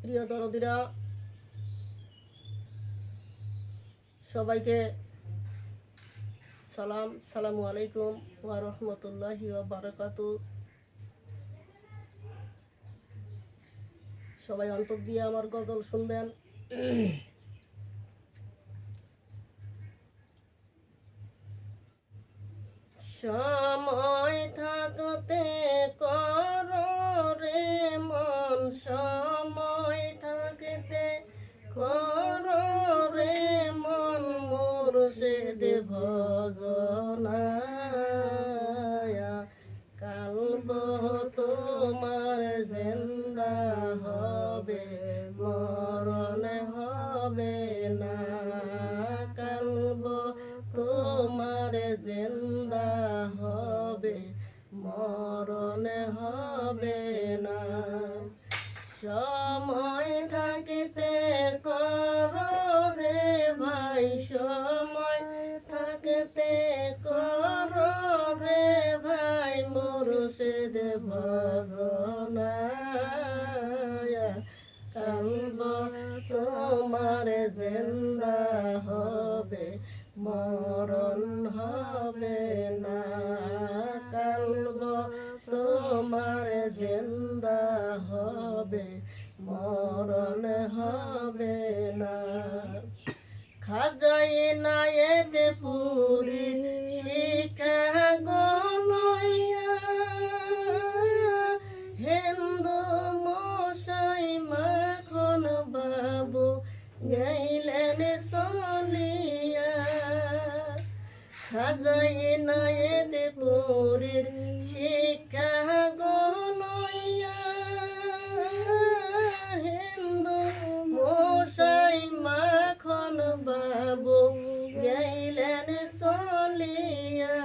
প্রিয় দরদিরা, সবাইকে সালামু আলাইকুম ওয়া রাহমাতুল্লাহি ওয়া বারাকাতুহু। সবাই অন্তর দিয়ে আমার গজল শুনবেন। সময় থাকতে করো রে মন, সময় থাকতে করো রে মন, মুর্শিদ ভজনা। কালব তোমার জিন্দা হবে, মরণ হবে না। কালব তোমার জিন্দা হবে, মরণ হবে না। সময় থাকিতে করো রে ভাই, সময় থাকিতে করো রে ভাই, মুর্শিদ ভজনা। কালব তোমার জিন্দা হবে, মরণ হবে না। কালব তোমার জিন্দা হবে, মরণ হবে না। খাজাই নায়েত পুরি শিখা গলইয়া, হিন্দু মশাই মাখন বাবু গেলেন চলিয়া। খাজাই নায়েত পুরীর শিক্ষা গলইয়া, হিন্দু মশাই মাখন বাবু গেলেন চলিয়া।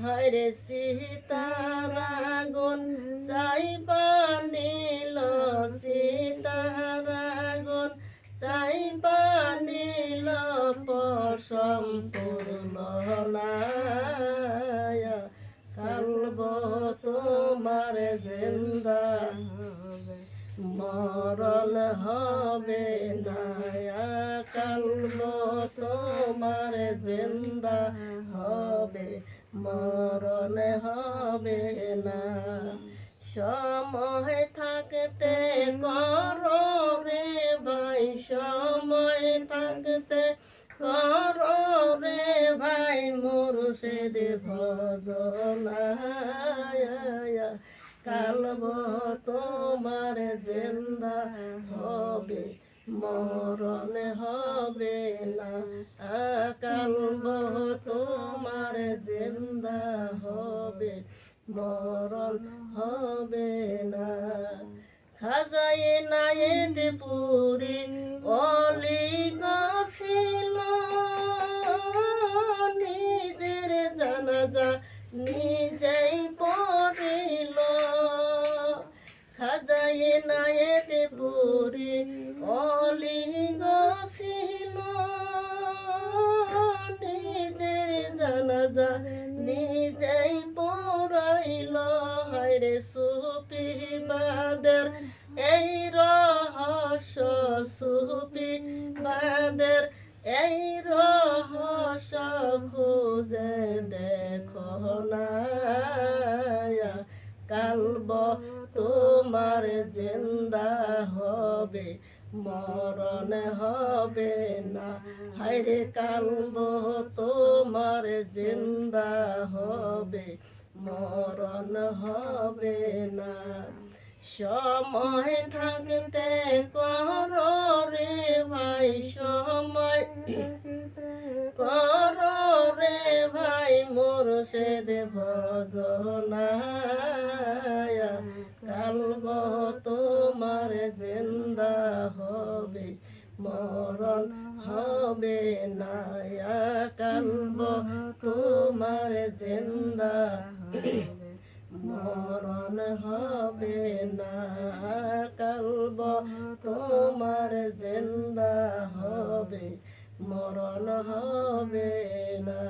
হায়রে সীতার আগুন চাইপা নিল, সীতার আগুন চাইপা নিল, পশম পূর্ণ না। কালব তোমার জিন্দা হবে, মরণ হবে না। কালব তোমার জিন্দা হবে, মরণ হবে না। সময় থাকতে করো রে ভাই, সময় থাকতে করো রে ভাই, মুর্শিদ ভজনা। কালব তোমার জিন্দা হবে, মরণ হবে না। কালব তোমার জিন্দা হবে, মরণ হবে না। খাজাই নায়েত পুরি অলি গছিল, নিজের জানাজা নিজেই পড়িল। খাজাই নায়েত পুরি অলি গছিল, নিজের জানাজা নিজেই পড়াইল। হায়রে সুফি বাদের এই রহস্য, সুফি বাদের এই রহস্য খুঁজে দেখো না। কালব তোমার জিন্দা হবে, মরণ হবে না। হায়রে কালব তোমার জিন্দা হবে, মরণ হবে না। সময় থাকতে করো রে ভাই, সময় করো রে ভাই, মুর্শিদ ভজনা। কালব তোমার জিন্দা হবে, মরণ হবে না। কালব তোমার জিন্দা হবে, মরণ হবে না। কালব তোমার জিন্দা হবে, মরণ হবে না।